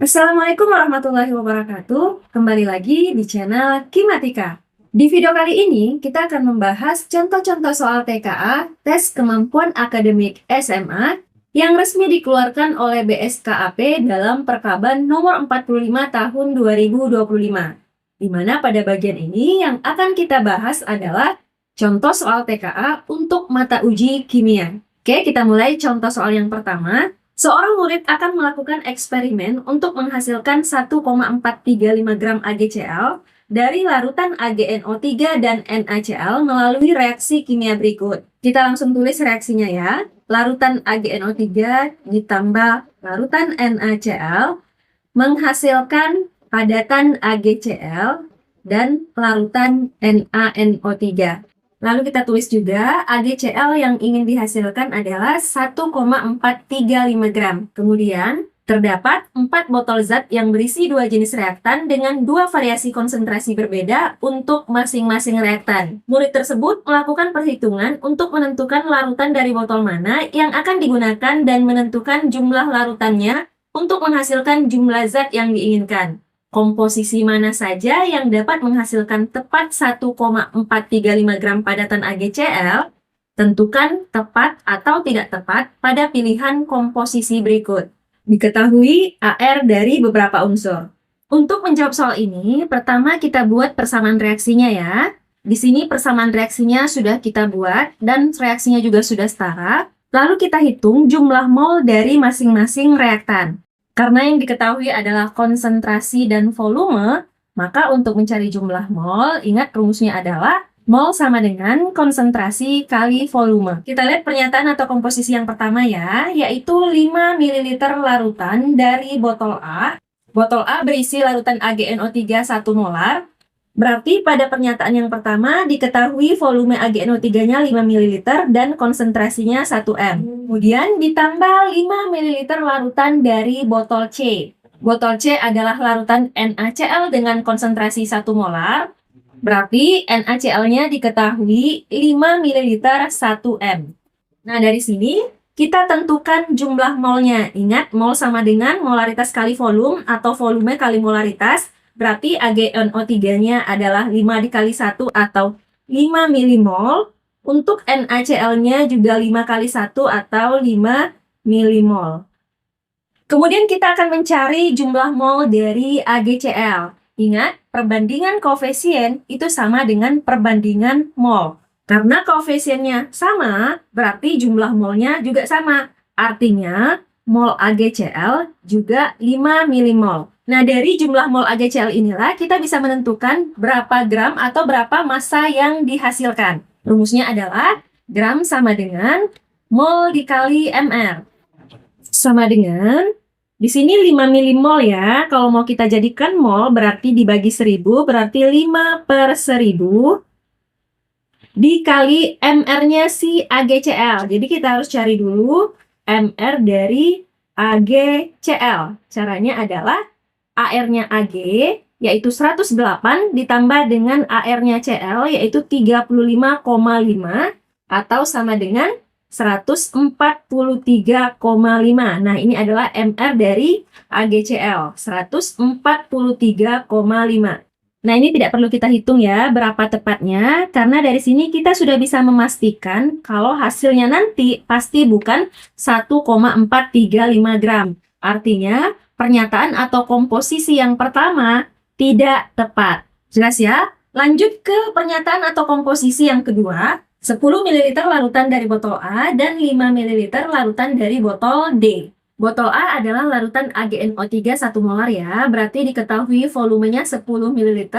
Assalamualaikum warahmatullahi wabarakatuh. Kembali lagi di channel Kimatika. Di video kali ini, kita akan membahas contoh-contoh soal TKA, tes kemampuan akademik SMA, yang resmi dikeluarkan oleh BSKAP dalam Perkaban nomor 45 tahun 2025. Di mana pada bagian ini yang akan kita bahas adalah contoh soal TKA untuk mata uji kimia. Oke, kita mulai contoh soal yang pertama. Seorang murid akan melakukan eksperimen untuk menghasilkan 1,435 gram AgCl dari larutan AgNO3 dan NaCl melalui reaksi kimia berikut. Kita langsung tulis reaksinya ya. Larutan AgNO3 ditambah larutan NaCl menghasilkan padatan AgCl dan larutan NaNO3. Lalu kita tulis juga AgCl yang ingin dihasilkan adalah 1,435 gram. Kemudian terdapat 4 botol zat yang berisi 2 jenis reaktan dengan 2 variasi konsentrasi berbeda untuk masing-masing reaktan. Murid tersebut melakukan perhitungan untuk menentukan larutan dari botol mana yang akan digunakan dan menentukan jumlah larutannya untuk menghasilkan jumlah zat yang diinginkan. Komposisi mana saja yang dapat menghasilkan tepat 1,435 gram padatan AgCl? Tentukan tepat atau tidak tepat pada pilihan komposisi berikut. Diketahui AR dari beberapa unsur. Untuk menjawab soal ini, pertama kita buat persamaan reaksinya ya. Di sini persamaan reaksinya sudah kita buat dan reaksinya juga sudah setara. Lalu kita hitung jumlah mol dari masing-masing reaktan. Karena yang diketahui adalah konsentrasi dan volume, maka untuk mencari jumlah mol, ingat rumusnya adalah mol sama dengan konsentrasi kali volume. Kita lihat pernyataan atau komposisi yang pertama ya, yaitu 5 ml larutan dari botol A. Botol A berisi larutan AgNO3 1 molar. Berarti pada pernyataan yang pertama diketahui volume AgNO3-nya 5 ml dan konsentrasinya 1 m. Kemudian ditambah 5 ml larutan dari botol C. Botol C adalah larutan NaCl dengan konsentrasi 1 molar. Berarti NaCl-nya diketahui 5 ml 1 m. Nah, dari sini kita tentukan jumlah molnya. Ingat, mol sama dengan molaritas kali volume atau volume kali molaritas. Berarti AgNO3-nya adalah 5 dikali 1 atau 5 milimol. Untuk NaCl-nya juga 5 kali 1 atau 5 milimol. Kemudian kita akan mencari jumlah mol dari AgCl. Ingat, perbandingan koefisien itu sama dengan perbandingan mol. Karena koefisiennya sama, berarti jumlah molnya juga sama. Artinya, mol AgCl juga 5 milimol. Nah, dari jumlah mol AgCl inilah kita bisa menentukan berapa gram atau berapa massa yang dihasilkan. Rumusnya adalah gram sama dengan mol dikali mr. Sama dengan, di sini 5 milimol ya. Kalau mau kita jadikan mol berarti dibagi 1000, berarti 5 per 1000 dikali mr-nya si AgCl. Jadi kita harus cari dulu mr dari AgCl. Caranya adalah AR-nya Ag yaitu 108 ditambah dengan AR-nya Cl yaitu 35,5 atau sama dengan 143,5. Nah, ini adalah MR dari AgCl, 143,5. Nah, ini tidak perlu kita hitung ya berapa tepatnya, karena dari sini kita sudah bisa memastikan kalau hasilnya nanti pasti bukan 1,435 gram. Artinya, pernyataan atau komposisi yang pertama tidak tepat. Jelas ya? Lanjut ke pernyataan atau komposisi yang kedua. 10 ml larutan dari botol A dan 5 ml larutan dari botol D. Botol A adalah larutan AgNO3 1 molar ya, berarti diketahui volumenya 10 ml,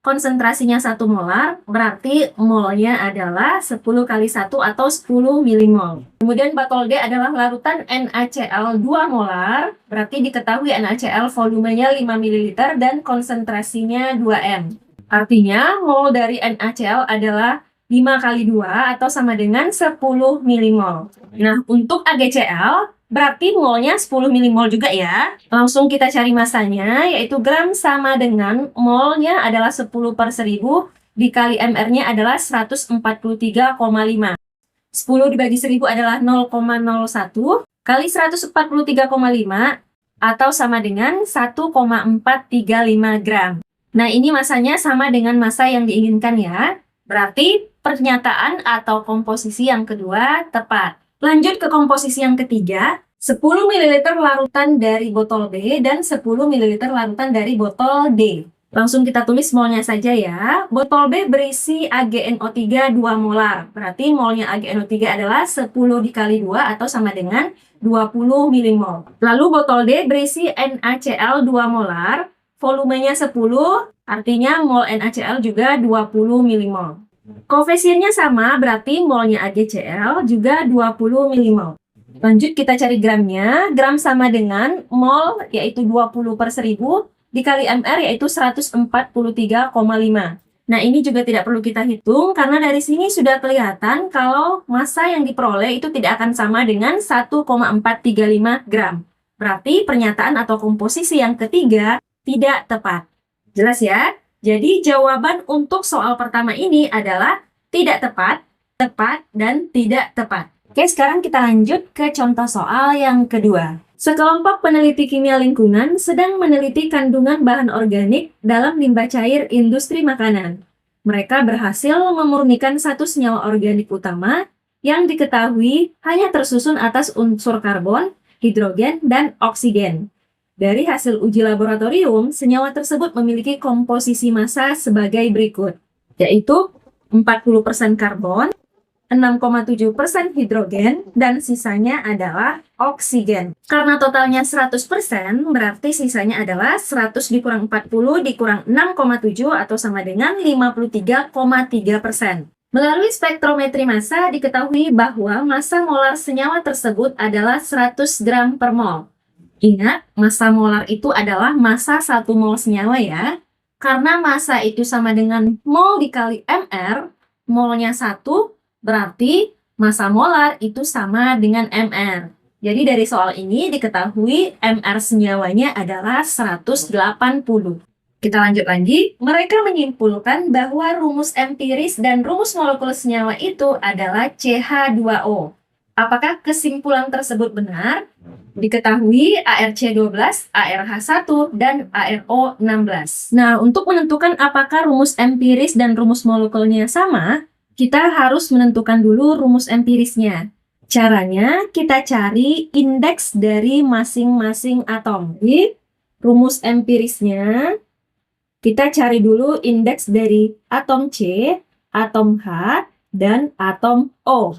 konsentrasinya 1 molar, berarti molnya adalah 10 kali 1 atau 10 milimol. Kemudian botol D adalah larutan NaCl 2 molar, berarti diketahui NaCl volumenya 5 ml dan konsentrasinya 2 m. Artinya mol dari NaCl adalah 5 kali 2 atau sama dengan 10 milimol. Nah, untuk AgCl berarti molnya 10 milimol juga ya. Langsung kita cari massanya, yaitu gram sama dengan molnya adalah 10 per 1000 dikali mr-nya adalah 143,5. 10 dibagi 1000 adalah 0,01 kali 143,5 atau sama dengan 1,435 gram. Nah, ini masanya sama dengan massa yang diinginkan ya. Berarti pernyataan atau komposisi yang kedua tepat. Lanjut ke komposisi yang ketiga, 10 ml larutan dari botol B dan 10 ml larutan dari botol D. Langsung kita tulis molnya saja ya. Botol B berisi AgNO3 2 molar. Berarti molnya AgNO3 adalah 10 dikali 2 atau sama dengan 20 milimol. Lalu botol D berisi NaCl 2 molar. Volumenya 10, artinya mol NaCl juga 20 milimol. Koefisiennya sama, berarti molnya AgCl juga 20 milimol. Lanjut kita cari gramnya. Gram sama dengan mol, yaitu 20 per 1000, dikali mr, yaitu 143,5. Nah, ini juga tidak perlu kita hitung, karena dari sini sudah kelihatan kalau massa yang diperoleh itu tidak akan sama dengan 1,435 gram. Berarti pernyataan atau komposisi yang ketiga tidak tepat. Jelas ya? Jadi jawaban untuk soal pertama ini adalah tidak tepat, tepat, dan tidak tepat. Oke, sekarang kita lanjut ke contoh soal yang kedua. Sekelompok peneliti kimia lingkungan sedang meneliti kandungan bahan organik dalam limbah cair industri makanan. Mereka berhasil memurnikan satu senyawa organik utama yang diketahui hanya tersusun atas unsur karbon, hidrogen, dan oksigen. Dari hasil uji laboratorium, senyawa tersebut memiliki komposisi massa sebagai berikut, yaitu 40% karbon, 6,7% hidrogen, dan sisanya adalah oksigen. Karena totalnya 100%, berarti sisanya adalah 100 dikurang 40 dikurang 6,7 atau sama dengan 53,3%. Melalui spektrometri massa diketahui bahwa massa molar senyawa tersebut adalah 100 gram per mol. Ingat, massa molar itu adalah massa 1 mol senyawa ya. Karena massa itu sama dengan mol dikali mr, molnya 1, berarti massa molar itu sama dengan mr. Jadi dari soal ini diketahui mr senyawanya adalah 180. Kita lanjut lagi. Mereka menyimpulkan bahwa rumus empiris dan rumus molekul senyawa itu adalah CH2O. Apakah kesimpulan tersebut benar? Diketahui ARC12, ARH1, dan ARO16. Nah, untuk menentukan apakah rumus empiris dan rumus molekulnya sama, kita harus menentukan dulu rumus empirisnya. Caranya, kita cari indeks dari masing-masing atom. Jadi, rumus empirisnya, kita cari dulu indeks dari atom C, atom H, dan atom O.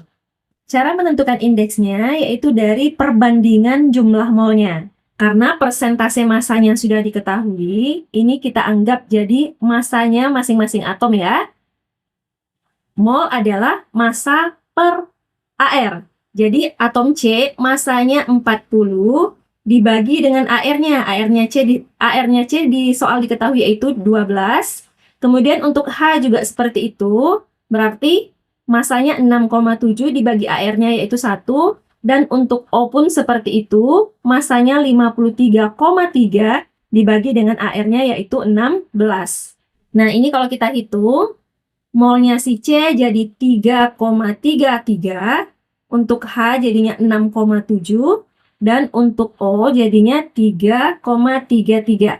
Cara menentukan indeksnya yaitu dari perbandingan jumlah molnya. Karena persentase massanya sudah diketahui, ini kita anggap jadi massanya masing-masing atom ya. Mol adalah massa per AR. Jadi atom C massanya 40 dibagi dengan AR-nya. AR-nya C di soal diketahui yaitu 12. Kemudian untuk H juga seperti itu. Berarti massanya 6,7 dibagi AR-nya yaitu 1. Dan untuk O pun seperti itu. Massanya 53,3 dibagi dengan AR-nya yaitu 16. Nah, ini kalau kita hitung, molnya si C jadi 3,33, untuk H jadinya 6,7, dan untuk O jadinya 3,33.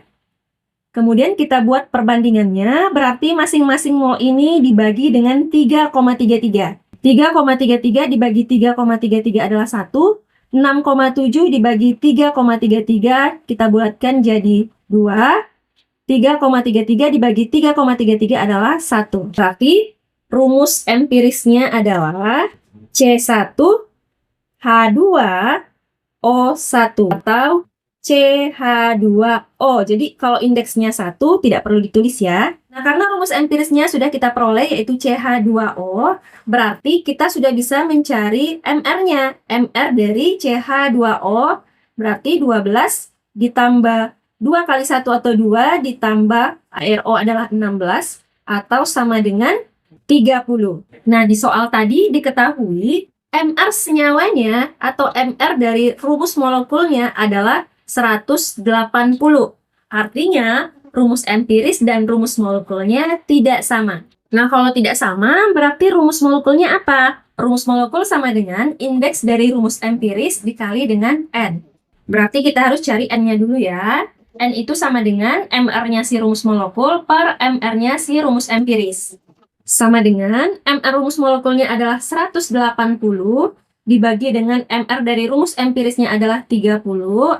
Kemudian kita buat perbandingannya, berarti masing-masing mol ini dibagi dengan 3,33. 3,33 dibagi 3,33 adalah 1, 6,7 dibagi 3,33 kita buatkan jadi 2, 3,33 dibagi 3,33 adalah 1. Berarti rumus empirisnya adalah C1 H2O1 atau CH2O. Jadi kalau indeksnya 1 tidak perlu ditulis ya. Nah, karena rumus empirisnya sudah kita peroleh yaitu CH2O, berarti kita sudah bisa mencari MR-nya. MR dari CH2O berarti 12 ditambah 2 kali 1 atau 2 ditambah ARO adalah 16 atau sama dengan 30. Nah, di soal tadi diketahui MR senyawanya atau MR dari rumus molekulnya adalah 180. Artinya, rumus empiris dan rumus molekulnya tidak sama. Nah, kalau tidak sama, berarti rumus molekulnya apa? Rumus molekul sama dengan indeks dari rumus empiris dikali dengan N. Berarti kita harus cari N-nya dulu ya. N itu sama dengan MR-nya si rumus molekul per MR-nya si rumus empiris. Sama dengan MR rumus molekulnya adalah 180 dibagi dengan MR dari rumus empirisnya adalah 30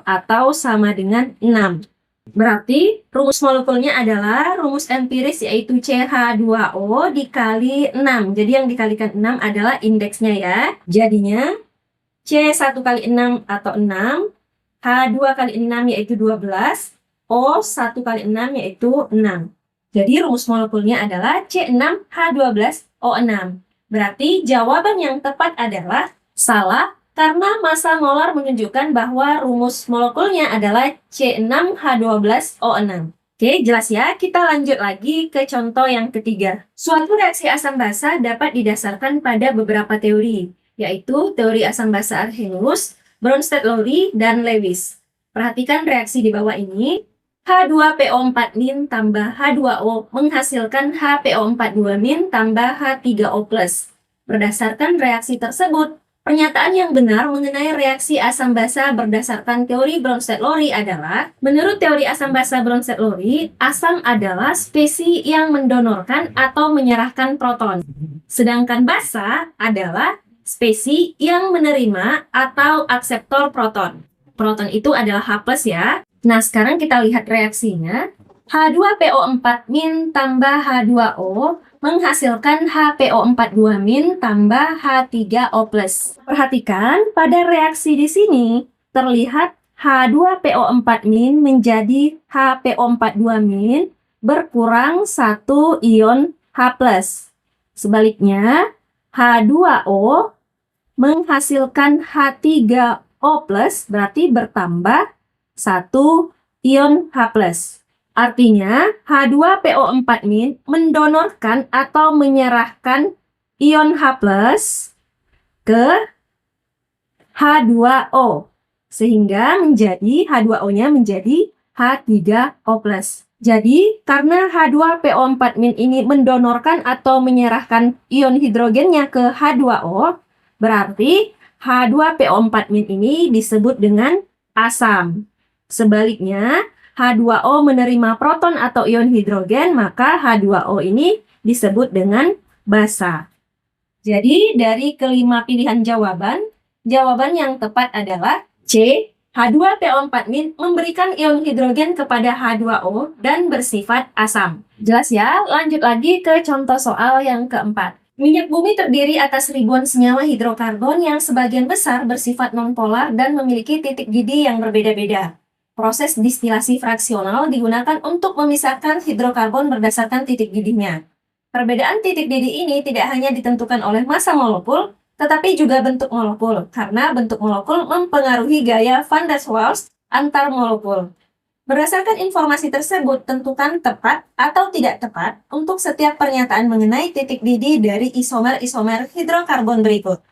atau sama dengan 6. Berarti rumus molekulnya adalah rumus empiris yaitu CH2O dikali 6. Jadi yang dikalikan 6 adalah indeksnya ya. Jadinya C1 kali 6 atau 6, H2 kali 6 yaitu 12, O1 kali 6 yaitu 6. Jadi rumus molekulnya adalah C6H12O6. Berarti jawaban yang tepat adalah salah karena massa molar menunjukkan bahwa rumus molekulnya adalah C6H12O6. Oke, jelas ya? Kita lanjut lagi ke contoh yang ketiga. Suatu reaksi asam basa dapat didasarkan pada beberapa teori, yaitu teori asam basa Arrhenius, Bronsted-Lowry, dan Lewis. Perhatikan reaksi di bawah ini. H2PO4- tambah H2O menghasilkan HPO42- tambah H3O+. Berdasarkan reaksi tersebut, pernyataan yang benar mengenai reaksi asam basa berdasarkan teori Bronsted-Lowry adalah, menurut teori asam basa Bronsted-Lowry, asam adalah spesies yang mendonorkan atau menyerahkan proton. Sedangkan basa adalah spesies yang menerima atau akseptor proton. Proton itu adalah H+ ya. Nah, sekarang kita lihat reaksinya. H2PO4- tambah H2O menghasilkan HPO42- tambah H3O+. Perhatikan, pada reaksi di sini terlihat H2PO4- menjadi HPO42- berkurang 1 ion H+. Sebaliknya, H2O menghasilkan H3O+, berarti bertambah 1 ion H+. Artinya, H2PO4- mendonorkan atau menyerahkan ion H+ ke H2O. Sehingga menjadi H2O-nya menjadi H3O+. Jadi, karena H2PO4- ini mendonorkan atau menyerahkan ion hidrogennya ke H2O, berarti H2PO4- ini disebut dengan asam. Sebaliknya, H2O menerima proton atau ion hidrogen, maka H2O ini disebut dengan basa. Jadi, dari kelima pilihan jawaban, jawaban yang tepat adalah C. H2PO4- memberikan ion hidrogen kepada H2O dan bersifat asam. Jelas ya? Lanjut lagi ke contoh soal yang keempat. Minyak bumi terdiri atas ribuan senyawa hidrokarbon yang sebagian besar bersifat nonpolar dan memiliki titik didih yang berbeda-beda. Proses distilasi fraksional digunakan untuk memisahkan hidrokarbon berdasarkan titik didihnya. Perbedaan titik didih ini tidak hanya ditentukan oleh massa molekul, tetapi juga bentuk molekul, karena bentuk molekul mempengaruhi gaya van der Waals antar molekul. Berdasarkan informasi tersebut, tentukan tepat atau tidak tepat untuk setiap pernyataan mengenai titik didih dari isomer-isomer hidrokarbon berikut.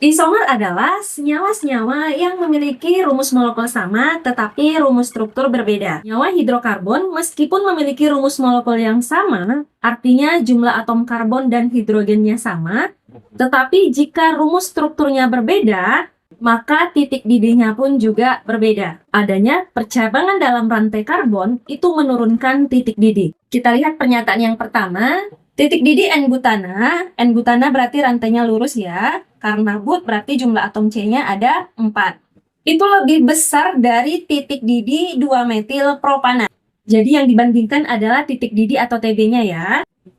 Isomer adalah senyawa-senyawa yang memiliki rumus molekul sama tetapi rumus struktur berbeda. Senyawa hidrokarbon meskipun memiliki rumus molekul yang sama, artinya jumlah atom karbon dan hidrogennya sama, tetapi jika rumus strukturnya berbeda, maka titik didihnya pun juga berbeda. Adanya percabangan dalam rantai karbon itu menurunkan titik didih. Kita lihat pernyataan yang pertama. Titik didih N-butana. N-butana berarti rantainya lurus ya. Karena but berarti jumlah atom C-nya ada 4. Itu lebih besar dari titik didih 2-metil propana. Jadi yang dibandingkan adalah titik didih atau Tb-nya ya.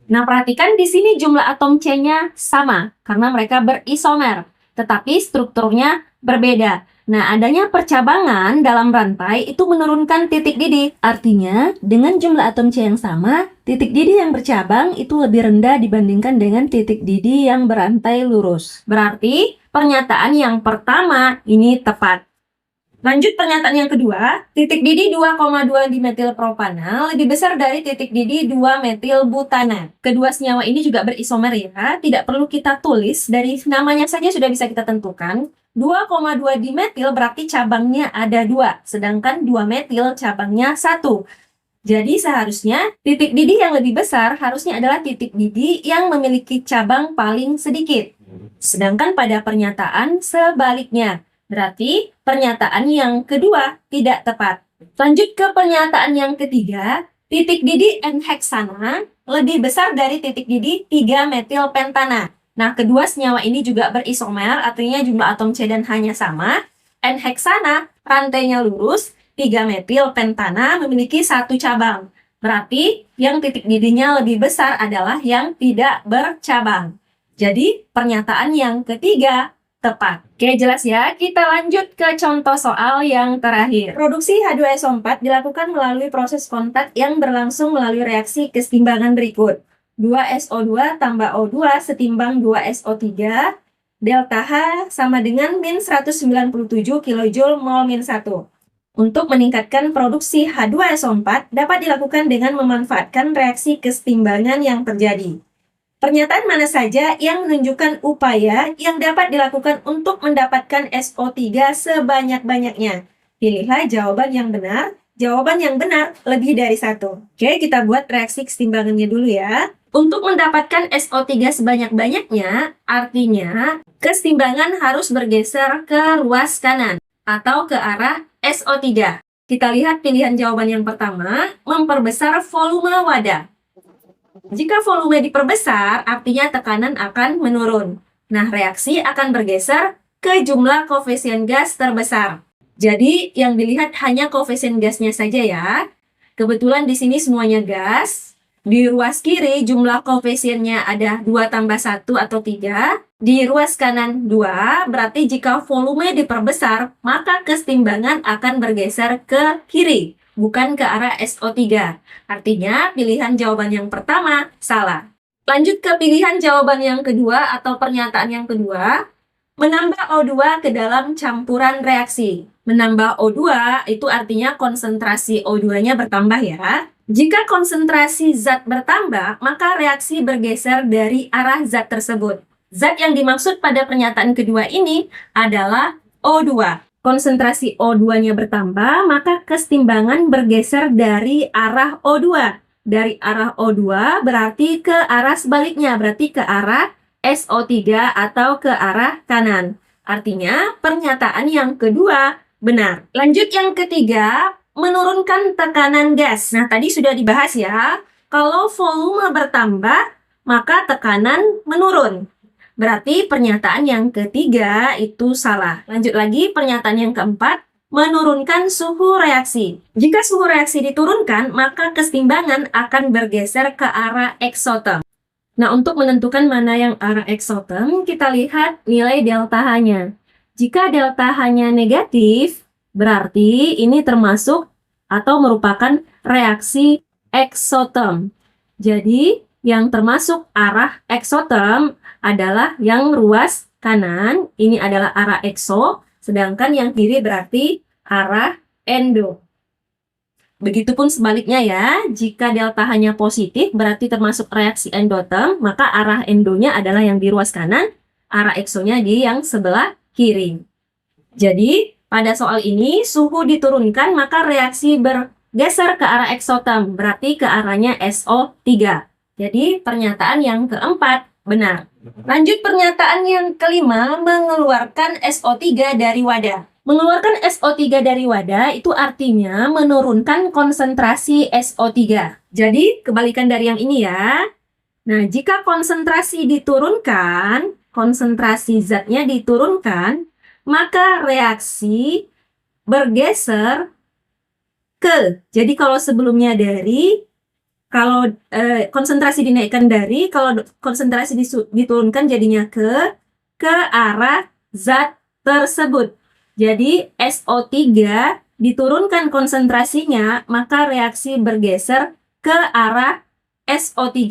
Nah, perhatikan di sini jumlah atom C-nya sama karena mereka berisomer, tetapi strukturnya berbeda. Nah, adanya percabangan dalam rantai itu menurunkan titik didih. Artinya, dengan jumlah atom C yang sama, titik didih yang bercabang itu lebih rendah dibandingkan dengan titik didih yang berantai lurus. Berarti, pernyataan yang pertama ini tepat. Lanjut pernyataan yang kedua, titik didih 2,2 dimetil propana lebih besar dari titik didih 2 metil butana. Kedua senyawa ini juga berisomer ya, tidak perlu kita tulis, dari namanya saja sudah bisa kita tentukan. 2,2 dimetil berarti cabangnya ada 2, sedangkan 2 metil cabangnya 1. Jadi seharusnya titik didih yang lebih besar harusnya adalah titik didih yang memiliki cabang paling sedikit. Sedangkan pada pernyataan sebaliknya, Berarti pernyataan yang kedua tidak tepat. Lanjut ke pernyataan yang ketiga, titik didih N-heksana lebih besar dari titik didih 3-metilpentana. Nah, kedua senyawa ini juga berisomer, artinya jumlah atom C dan H-nya sama. N-heksana, rantainya lurus, 3-metilpentana memiliki satu cabang. Berarti yang titik didihnya lebih besar adalah yang tidak bercabang. Jadi, pernyataan yang ketiga tepat. Oke, jelas ya. Kita lanjut ke contoh soal yang terakhir. Produksi H2SO4 dilakukan melalui proses kontak yang berlangsung melalui reaksi kesetimbangan berikut. 2SO2 tambah O2 setimbang 2SO3, delta H sama dengan min 197 kJ mol min 1. Untuk meningkatkan produksi H2SO4 dapat dilakukan dengan memanfaatkan reaksi kesetimbangan yang terjadi. Pernyataan mana saja yang menunjukkan upaya yang dapat dilakukan untuk mendapatkan SO3 sebanyak-banyaknya? Pilihlah jawaban yang benar. Jawaban yang benar lebih dari satu. Oke, kita buat reaksi kesetimbangannya dulu ya. Untuk mendapatkan SO3 sebanyak-banyaknya, artinya kesetimbangan harus bergeser ke ruas kanan atau ke arah SO3. Kita lihat pilihan jawaban yang pertama, memperbesar volume wadah. Jika volume diperbesar, artinya tekanan akan menurun. Nah, reaksi akan bergeser ke jumlah koefisien gas terbesar. Jadi, yang dilihat hanya koefisien gasnya saja ya. Kebetulan di sini semuanya gas. Di ruas kiri jumlah koefisiennya ada 2 tambah 1 atau 3. Di ruas kanan 2, berarti jika volume diperbesar, maka kesetimbangan akan bergeser ke kiri, bukan ke arah SO3. Artinya, pilihan jawaban yang pertama salah. Lanjut ke pilihan jawaban yang kedua atau pernyataan yang kedua. Menambah O2 ke dalam campuran reaksi. Menambah O2 itu artinya konsentrasi O2-nya bertambah ya. Jika konsentrasi zat bertambah, maka reaksi bergeser dari arah zat tersebut. Zat yang dimaksud pada pernyataan kedua ini adalah O2. Konsentrasi O2-nya bertambah, maka kesetimbangan bergeser dari arah O2. Dari arah O2 berarti ke arah sebaliknya, berarti ke arah SO3 atau ke arah kanan. Artinya, pernyataan yang kedua benar. Lanjut yang ketiga, menurunkan tekanan gas. Nah, tadi sudah dibahas ya. Kalau volume bertambah, maka tekanan menurun. Berarti pernyataan yang ketiga itu salah. Lanjut lagi, pernyataan yang keempat, menurunkan suhu reaksi. Jika suhu reaksi diturunkan, maka kesetimbangan akan bergeser ke arah eksoterm. Nah, untuk menentukan mana yang arah eksoterm, kita lihat nilai delta H-nya. Jika delta H-nya negatif, berarti ini termasuk atau merupakan reaksi eksoterm. Jadi, yang termasuk arah eksoterm adalah yang ruas kanan, ini adalah arah ekso, sedangkan yang kiri berarti arah endo. Begitupun sebaliknya ya, jika delta H-nya positif berarti termasuk reaksi endoterm, maka arah endonya adalah yang di ruas kanan, arah eksonya di yang sebelah kiri. Jadi, pada soal ini suhu diturunkan maka reaksi bergeser ke arah eksoterm, berarti ke arahnya SO3. Jadi, pernyataan yang keempat benar. Lanjut pernyataan yang kelima, mengeluarkan SO3 dari wadah. Mengeluarkan SO3 dari wadah itu artinya menurunkan konsentrasi SO3. Jadi, kebalikan dari yang ini ya. Nah, jika konsentrasi diturunkan, konsentrasi zatnya diturunkan, maka reaksi bergeser ke. Jadi, kalau sebelumnya dari, kalau konsentrasi dinaikkan dari, kalau konsentrasi diturunkan jadinya ke arah zat tersebut. Jadi SO3 diturunkan konsentrasinya, maka reaksi bergeser ke arah SO3.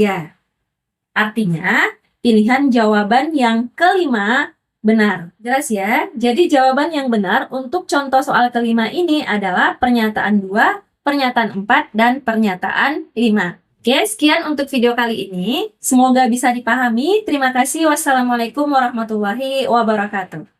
Artinya, pilihan jawaban yang kelima benar. Jelas ya? Jadi jawaban yang benar untuk contoh soal kelima ini adalah pernyataan 2, pernyataan 4, dan pernyataan 5. Oke, sekian untuk video kali ini. Semoga bisa dipahami. Terima kasih. Wassalamualaikum warahmatullahi wabarakatuh.